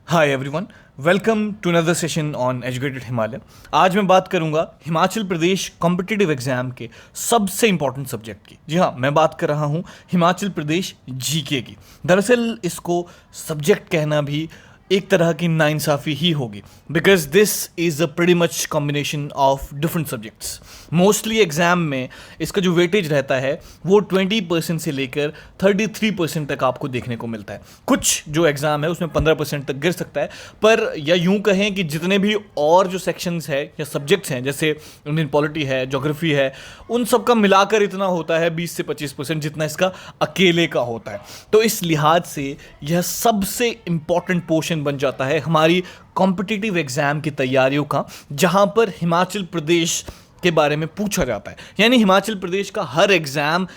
Hi everyone, welcome to another session on educated Himalaya. आज मैं बात करूंगा हिमाचल प्रदेश कॉम्पिटिटिव एग्जाम के सबसे इंपॉर्टेंट सब्जेक्ट की। जी हाँ, मैं बात कर रहा हूं हिमाचल प्रदेश जीके की। दरअसल इसको सब्जेक्ट कहना भी एक तरह की नाइंसाफ़ी ही होगी, because this is a pretty much combination of different subjects. Mostly exam में इसका जो वेटेज रहता है वो 20% से लेकर 33% तक आपको देखने को मिलता है। कुछ जो एग्ज़ाम है उसमें 15% तक गिर सकता है, पर या यूं कहें कि जितने भी और जो सेक्शंस है या सब्जेक्ट्स हैं, जैसे इंडियन पॉलिटी है, ज्योग्राफी है, उन सब का मिलाकर इतना होता है 20 से 25% जितना इसका अकेले का होता है। तो इस लिहाज से यह सबसे इंपॉर्टेंट पोर्शन बन जाता है हमारी कॉम्पिटिटिव एग्जाम की तैयारियों का, जहां पर हिमाचल प्रदेश के बारे में पूछा जाता है। यानी हिमाचल प्रदेश का हर एग्जाम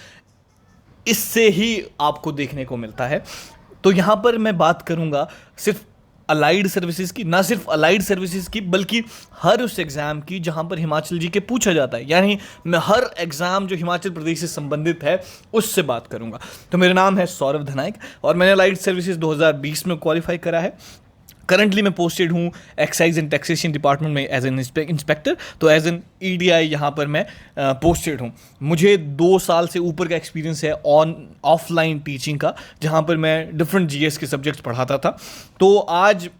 इससे ही आपको देखने को मिलता है। तो यहां पर मैं बात करूंगा सिर्फ अलाइड सर्विसेज की, ना सिर्फ अलाइड सर्विसेज की, बल्कि हर उस एग्जाम की जहां पर हिमाचल जी के पूछा जाता है। यानी मैं हर एग्जाम जो हिमाचल प्रदेश से संबंधित है उससे बात करूंगा। तो मेरा नाम है सौरभ धनायक और मैंने अलाइड सर्विसेज 2020 में क्वालिफाई करा है। करंटली मैं पोस्टेड हूँ एक्साइज एंड टैक्सेशन डिपार्टमेंट में एज एन इंस्पेक्टर। तो एज एन ईडीआई यहाँ पर मैं पोस्टेड हूँ। मुझे 2 साल से ऊपर का एक्सपीरियंस है ऑफलाइन टीचिंग का, जहाँ पर मैं डिफरेंट जीएस के सब्जेक्ट्स पढ़ाता था। तो आज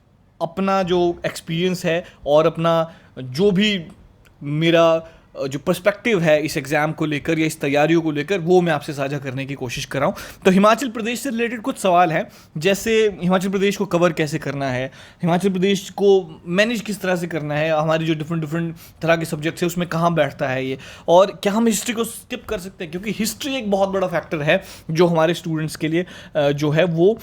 अपना जो एक्सपीरियंस है और अपना जो भी मेरा जो पर्सपेक्टिव है इस एग्ज़ाम को लेकर या इस तैयारियों को लेकर, वो मैं आपसे साझा करने की कोशिश कर रहा हूँ। तो हिमाचल प्रदेश से रिलेटेड कुछ सवाल हैं, जैसे हिमाचल प्रदेश को कवर कैसे करना है, हिमाचल प्रदेश को मैनेज किस तरह से करना है, हमारी जो डिफरेंट तरह के सब्जेक्ट्स है उसमें कहाँ बैठता है ये, और क्या हम हिस्ट्री को स्किप कर सकते हैं, क्योंकि हिस्ट्री एक बहुत बड़ा फैक्टर है जो हमारे स्टूडेंट्स के लिए जो है वो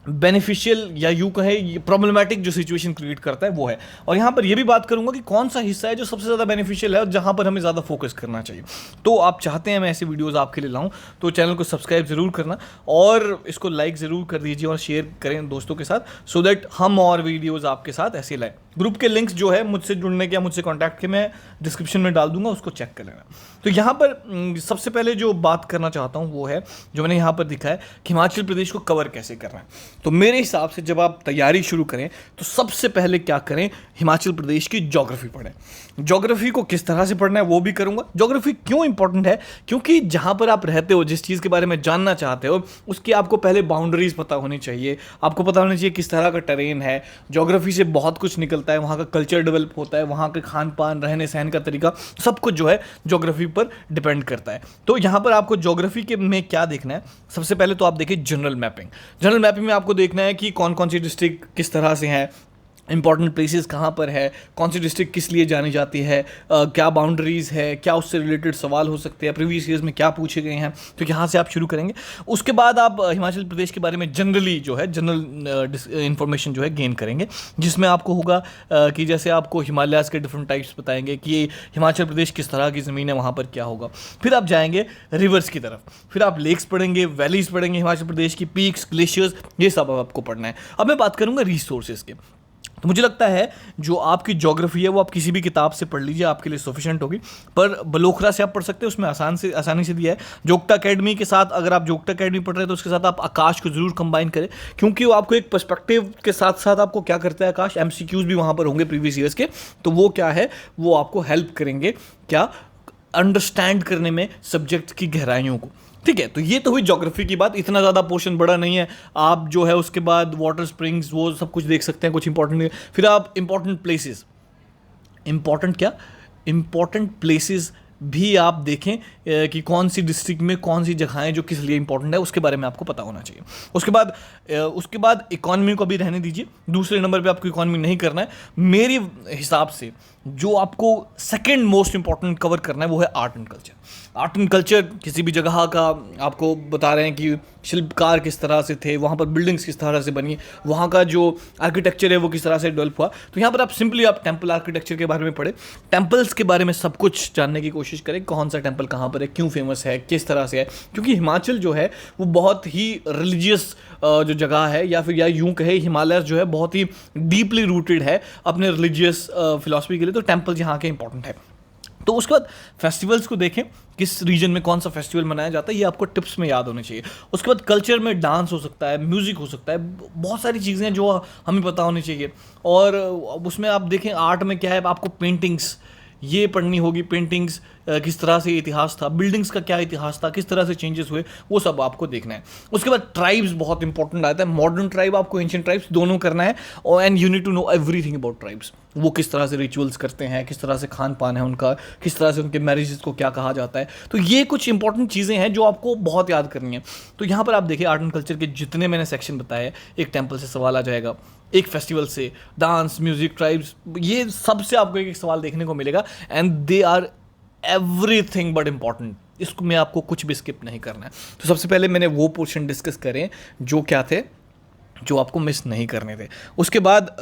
बेनिफिशियल या यूँ कहे प्रॉब्लमेटिक जो सिचुएशन क्रिएट करता है वो है। और यहाँ पर ये भी बात करूँगा कि कौन सा हिस्सा है जो सबसे ज़्यादा बेनिफिशियल है और जहाँ पर हमें ज़्यादा फोकस करना चाहिए। तो आप चाहते हैं मैं ऐसे वीडियोस आपके लिए लाऊं तो चैनल को सब्सक्राइब ज़रूर करना और इसको लाइक ज़रूर कर दीजिए और शेयर करें दोस्तों के साथ, सो दैट हम और वीडियोज़ आपके साथ ऐसे लाएँ। ग्रुप के लिंक्स जो है मुझसे जुड़ने के या मुझसे कॉन्टैक्ट के मैं डिस्क्रिप्शन में डाल दूंगा, उसको चेक कर लेना। तो यहाँ पर सबसे पहले जो बात करना चाहता हूँ वो है जो मैंने यहाँ पर दिखा है कि हिमाचल प्रदेश को कवर कैसे करना है। तो मेरे हिसाब से जब आप तैयारी शुरू करें तो सबसे पहले क्या करें, हिमाचल प्रदेश की ज्योग्राफी पढ़ें। ज्योग्राफी को किस तरह से पढ़ना है वो भी करूँगा। ज्योग्राफी क्यों इंपॉर्टेंट है, क्योंकि जहाँ पर आप रहते हो, जिस चीज़ के बारे में जानना चाहते हो, उसकी आपको पहले बाउंड्रीज पता होनी चाहिए। आपको पता होना चाहिए किस तरह का टेरेन है। ज्योग्राफी से बहुत कुछ निकलता है, वहाँ का कल्चर डेवलप होता है, वहाँ के खान पान, रहने सहन का तरीका, सब कुछ जो है ज्योग्राफी पर डिपेंड करता है। तो यहाँ पर आपको ज्योग्राफी के में क्या देखना है, सबसे पहले तो आप देखिए जनरल मैपिंग। जनरल मैपिंग में आपको देखना है कि कौन कौन सी डिस्ट्रिक्ट किस तरह से हैं, इंपॉर्टेंट प्लेसेस कहाँ पर है, कौन सी डिस्ट्रिक्ट किस लिए जानी जाती है, क्या बाउंड्रीज है, क्या उससे रिलेटेड सवाल हो सकते हैं, प्रीवियस ईयर्स में क्या पूछे गए हैं। तो यहाँ से आप शुरू करेंगे। उसके बाद आप हिमाचल प्रदेश के बारे में जनरली जो है जनरल इन्फॉर्मेशन जो है गेन करेंगे, जिसमें आपको होगा कि जैसे आपको हिमालयाज़ के डिफरेंट टाइप्स बताएंगे कि हिमाचल प्रदेश किस तरह की ज़मीन है, वहाँ पर क्या होगा। फिर आप जाएंगे रिवर्स की तरफ, फिर आप लेक्स पढ़ेंगे, वैलीज पढ़ेंगे, हिमाचल प्रदेश की पीक्स, ग्लेशियर्स, ये सब आपको पढ़ना है। अब मैं बात करूँगा रिसोर्सेज के। तो मुझे लगता है जो आपकी ज्योग्राफी है वो आप किसी भी किताब से पढ़ लीजिए, आपके लिए सफिशिएंट होगी। पर बलोखरा से आप पढ़ सकते हैं, उसमें आसानी से दिया है। जोगटा अकेडमी के साथ, अगर आप जोगटा अकेडमी पढ़ रहे हैं तो उसके साथ आप आकाश को जरूर कंबाइन करें, क्योंकि वो आपको एक पर्सपेक्टिव के साथ साथ आपको क्या करता है आकाश, एमसीक्यूज भी वहाँ पर होंगे प्रीवियस ईयर्स के। तो वो क्या है, वो आपको हेल्प करेंगे क्या अंडरस्टैंड करने में सब्जेक्ट की गहराइयों को। ठीक है, तो ये तो हुई ज्योग्राफी की बात। इतना ज़्यादा पोर्शन बड़ा नहीं है। आप जो है उसके बाद वाटर स्प्रिंग्स वो सब कुछ देख सकते हैं, कुछ इंपॉर्टेंट। फिर आप इंपॉर्टेंट प्लेसेस, इंपॉर्टेंट प्लेसेस भी आप देखें कि कौन सी डिस्ट्रिक्ट में कौन सी जगहें जो किस लिए इंपॉर्टेंट है, उसके बारे में आपको पता होना चाहिए। उसके बाद इकॉनमी को भी रहने दीजिए, दूसरे नंबर पे आपको इकॉनमी नहीं करना है। मेरे हिसाब से जो आपको सेकंड मोस्ट इंपॉर्टेंट कवर करना है वो है art and culture. Art and culture किसी भी जगह का आपको बता रहे हैं कि शिल्पकार किस तरह से थे, वहाँ पर बिल्डिंग्स किस तरह से बनी, वहाँ का जो आर्किटेक्चर है वो किस तरह से डेवलप हुआ। तो यहाँ पर आप सिंपली आप टेम्पल आर्किटेक्चर के बारे में पढ़े, टेम्पल्स के बारे में सब कुछ जानने की कोशिश करें, कौन सा टेम्पल कहाँ पर है, क्यों फेमस है, किस तरह से है। क्योंकि हिमाचल जो है वो बहुत ही रिलीजियस जो जगह है, या फिर या यूँ कहे हिमालय जो है बहुत ही डीपली रूटेड है अपने रिलीजियस फिलॉसफी के लिए। तो टेम्पल यहाँ के इंपॉर्टेंट है। तो उसके बाद फेस्टिवल्स को देखें, किस रीजन में कौन सा फेस्टिवल मनाया जाता है, ये आपको टिप्स में याद होने चाहिए। उसके बाद कल्चर में डांस हो सकता है, म्यूज़िक हो सकता है, बहुत सारी चीज़ें हैं जो हमें पता होनी चाहिए। और उसमें आप देखें आर्ट में क्या है, आपको पेंटिंग्स ये पढ़नी होगी, पेंटिंग्स किस तरह से इतिहास था, बिल्डिंग्स का क्या इतिहास था, किस तरह से चेंजेस हुए, वो सब आपको देखना है। उसके बाद ट्राइब्स बहुत इंपॉर्टेंट आता है, मॉडर्न ट्राइब आपको एंशिएंट ट्राइब्स दोनों करना है, और and you need to know everything about tribes. वो किस तरह से रिचुअल्स करते हैं, किस तरह से खान पान है उनका, किस तरह से उनके मैरिजेस को क्या कहा जाता है। तो ये कुछ इंपॉर्टेंट चीज़ें हैं जो आपको बहुत याद करनी है। तो यहाँ पर आप देखिए आर्ट एंड कल्चर के जितने मैंने सेक्शन बताए, एक टेम्पल से सवाल आ जाएगा, एक फेस्टिवल से, डांस, म्यूजिक, ट्राइब्स, ये सबसे आपको एक सवाल देखने को मिलेगा, and they are everything but important. इसको में आपको कुछ भी स्किप नहीं करना है। तो सबसे पहले मैंने वो पोर्शन डिस्कस करें जो क्या थे, जो आपको मिस नहीं करने थे। उसके बाद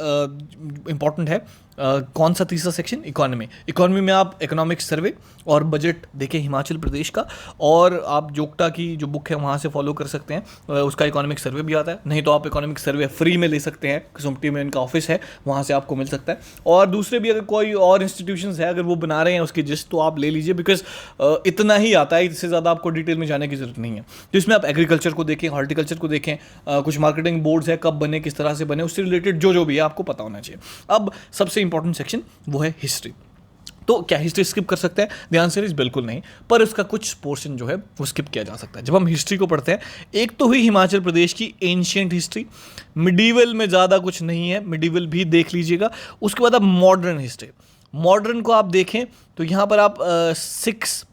इंपॉर्टेंट है कौन सा तीसरा सेक्शन, इकोनॉमी। इकोनॉमी में आप इकोनॉमिक सर्वे और बजट देखें हिमाचल प्रदेश का, और आप जोग्टा की जो बुक है वहाँ से फॉलो कर सकते हैं, उसका इकोनॉमिक सर्वे भी आता है। नहीं तो आप इकोनॉमिक सर्वे फ्री में ले सकते हैं, कसुम्पटी में इनका ऑफिस है, वहाँ से आपको मिल सकता है। और दूसरे भी अगर कोई और इंस्टीट्यूशंस है, अगर वो बना रहे हैं उसकी जिस्ट, तो आप ले लीजिए, बिकॉज इतना ही आता है, इससे ज़्यादा आपको डिटेल में जाने की जरूरत नहीं है। तो इसमें आप एग्रीकल्चर को देखें, हॉर्टिकल्चर को देखें, कुछ मार्केटिंग बोर्ड्स है, कब बने, किस तरह से बने, उससे रिलेटेड जो भी है आपको पता होना चाहिए। अब सबसे इंपॉर्टेंट सेक्शन वो है हिस्ट्री। तो क्या हिस्ट्री स्किप कर सकते हैं? द आंसर इज बिल्कुल नहीं, पर उसका कुछ पोर्शन जो है वो स्किप किया जा सकता है। जब हम हिस्ट्री को पढ़ते हैं, एक तो हुई हिमाचल प्रदेश की एंशिएंट हिस्ट्री, मिडीवल में ज़्यादा कुछ नहीं है, मिडीवल भी देख लीजिएगा। उसके बाद आप मॉडर्न हिस्ट्री, मॉडर्न को आप देखें तो यहाँ पर आप सिक्स,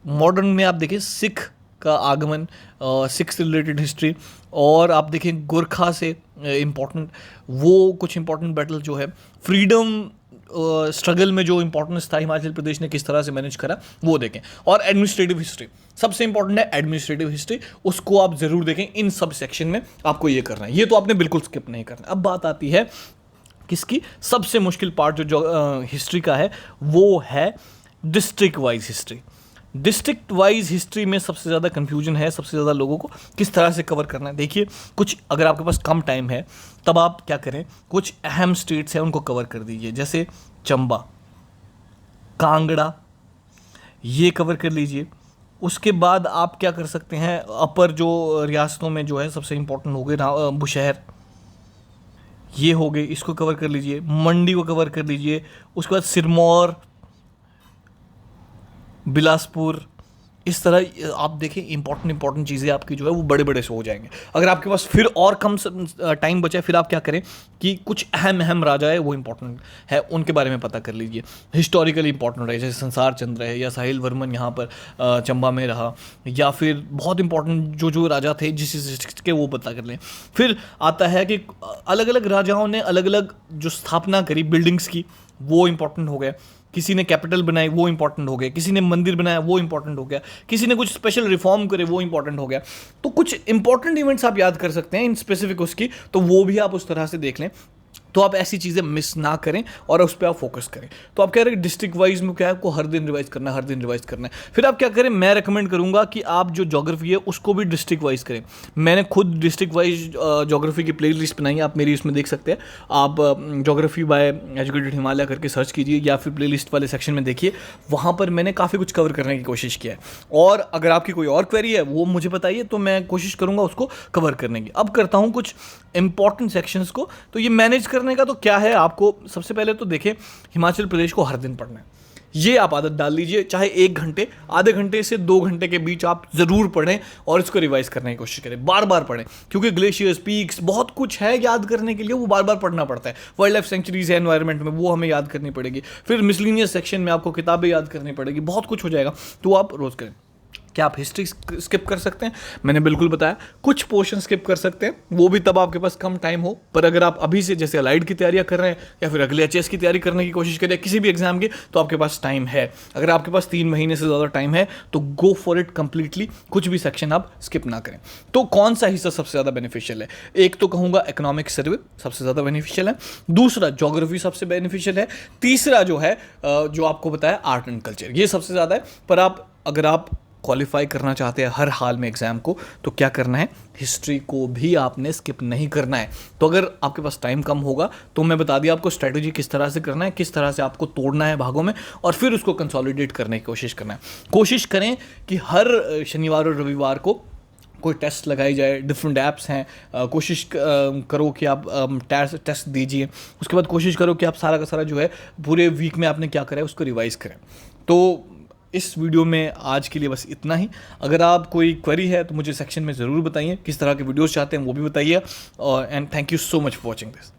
मॉडर्न में आप देखें सिख का आगमन, सिख से रिलेटेड हिस्ट्री, और आप देखें गोरखा से इम्पॉर्टेंट वो कुछ इंपॉर्टेंट बैटल जो है, फ्रीडम स्ट्रगल में जो इंपॉर्टेंस था हिमाचल प्रदेश ने किस तरह से मैनेज करा, वो देखें। और एडमिनिस्ट्रेटिव हिस्ट्री सबसे इंपॉर्टेंट है, एडमिनिस्ट्रेटिव हिस्ट्री, उसको आप जरूर देखें। इन सब सेक्शन में आपको ये करना है, ये तो आपने बिल्कुल स्किप नहीं करना। अब बात आती है किसकी, सबसे मुश्किल पार्ट जो हिस्ट्री का है, वो है district wise history. District wise history में सबसे ज़्यादा कंफ्यूजन है, सबसे ज़्यादा लोगों को किस तरह से कवर करना है। देखिए, कुछ अगर आपके पास कम टाइम है तब आप क्या करें, कुछ अहम स्टेट्स हैं उनको कवर कर दीजिए, जैसे चंबा, कांगड़ा, ये कवर कर लीजिए। उसके बाद आप क्या कर सकते हैं, अपर जो रियासतों में जो है सबसे इंपॉर्टेंट हो गए बुशहर, ये हो गए, इसको कवर कर लीजिए। मंडी को कवर कर लीजिए। उसके बाद सिरमौर, बिलासपुर, इस तरह आप देखें इंपॉर्टेंट चीज़ें आपकी जो है वो बड़े बड़े से हो जाएंगे। अगर आपके पास फिर और कम टाइम बचा है, फिर आप क्या करें कि कुछ अहम राजा है वो इंपॉर्टेंट है, उनके बारे में पता कर लीजिए। हिस्टोरिकली इंपॉर्टेंट है, जैसे संसार चंद्र है, या साहिल वर्मन यहाँ पर चंबा में रहा, या फिर बहुत इंपॉर्टेंट जो राजा थे जिस डिस्ट्रिक्ट के, वो पता कर लें। फिर आता है कि अलग अलग राजाओं ने अलग अलग जो स्थापना करी बिल्डिंग्स की, वो इंपॉर्टेंट हो गया। किसी ने कैपिटल बनाई, वो इंपॉर्टेंट हो गया। किसी ने मंदिर बनाया, वो इंपॉर्टेंट हो गया। किसी ने कुछ स्पेशल रिफॉर्म करे, वो इंपॉर्टेंट हो गया। तो कुछ इंपॉर्टेंट इवेंट्स आप याद कर सकते हैं इन स्पेसिफिक उसकी, तो वो भी आप उस तरह से देख लें, तो आप ऐसी चीज़ें मिस ना करें और उस पर आप फोकस करें। तो आप कह रहे हैं डिस्ट्रिक्ट वाइज में क्या है, आपको हर दिन रिवाइज करना है, हर दिन रिवाइज करना है। फिर आप क्या करें, मैं रेकमेंड करूंगा कि आप जो ज्योग्राफी है उसको भी डिस्ट्रिक्ट वाइज करें। मैंने खुद डिस्ट्रिक्ट वाइज ज्योग्राफी की प्लेलिस्ट बनाई है, आप मेरी उसमें देख सकते हैं। आप ज्योग्राफी बाय एजुकेटेड हिमालय करके सर्च कीजिए, या फिर प्लेलिस्ट वाले सेक्शन में देखिए, वहाँ पर मैंने काफ़ी कुछ कवर करने की कोशिश किया है। और अगर आपकी कोई और क्वेरी है वो मुझे बताइए, तो मैं कोशिश करूँगा उसको कवर करने की। अब करता हूँ कुछ इंपॉर्टेंट सेक्शंस को। तो ये मैनेज करने का तो क्या है, आपको सबसे पहले तो देखें हिमाचल प्रदेश को हर दिन पढ़ना है, ये आप आदत डाल लीजिए। चाहे 1 घंटे, आधे घंटे से 2 घंटे के बीच आप ज़रूर पढ़ें और इसको रिवाइज करने की कोशिश करें, बार बार पढ़ें, क्योंकि ग्लेशियर्स, पीक्स, बहुत कुछ है याद करने के लिए, वो बार बार पढ़ना पड़ता है। वाइल्ड लाइफ सेंचुरीज है एनवायरनमेंट में, वो हमें याद करनी पड़ेगी। फिर मिसलिनियस सेक्शन में आपको किताबें याद करनी पड़ेगी, बहुत कुछ हो जाएगा, तो आप रोज़ करें। क्या आप हिस्ट्री स्किप कर सकते हैं? मैंने बिल्कुल बताया, कुछ पोर्शन स्किप कर सकते हैं, वो भी तब आपके पास कम टाइम हो। पर अगर आप अभी से जैसे अलाइड की तैयारियां कर रहे हैं, या फिर अगले एचएस की तैयारी करने की कोशिश करें, किसी भी एग्जाम की, तो आपके पास टाइम है। अगर आपके पास 3 महीने से ज़्यादा टाइम है तो गो फॉर इट कंप्लीटली, कुछ भी सेक्शन आप स्किप ना करें। तो कौन सा हिस्सा सबसे ज़्यादा बेनिफिशियल है? एक तो कहूँगा इकोनॉमिक सर्वे सबसे ज़्यादा बेनिफिशियल है, दूसरा ज्योग्राफी सबसे बेनिफिशियल है, तीसरा जो है जो आपको बताया आर्ट एंड कल्चर, ये सबसे ज़्यादा है। पर अगर आप क्वालिफाई करना चाहते हैं हर हाल में एग्ज़ाम को, तो क्या करना है, हिस्ट्री को भी आपने स्किप नहीं करना है। तो अगर आपके पास टाइम कम होगा तो मैं बता दिया आपको स्ट्रैटेजी किस तरह से करना है, किस तरह से आपको तोड़ना है भागों में और फिर उसको कंसोलिडेट करने की कोशिश करना है। कोशिश करें कि हर शनिवार और रविवार को कोई टेस्ट लगाई जाए, डिफरेंट ऐप्स हैं, कोशिश करो कि आप टेस्ट दीजिए। उसके बाद कोशिश करो कि आप सारा का सारा जो है पूरे वीक में आपने क्या करा है उसको रिवाइज़ करें। तो इस वीडियो में आज के लिए बस इतना ही। अगर आप कोई क्वेरी है तो मुझे सेक्शन में ज़रूर बताइए, किस तरह के वीडियोस चाहते हैं वो भी बताइए। और and thank you so much for watching this.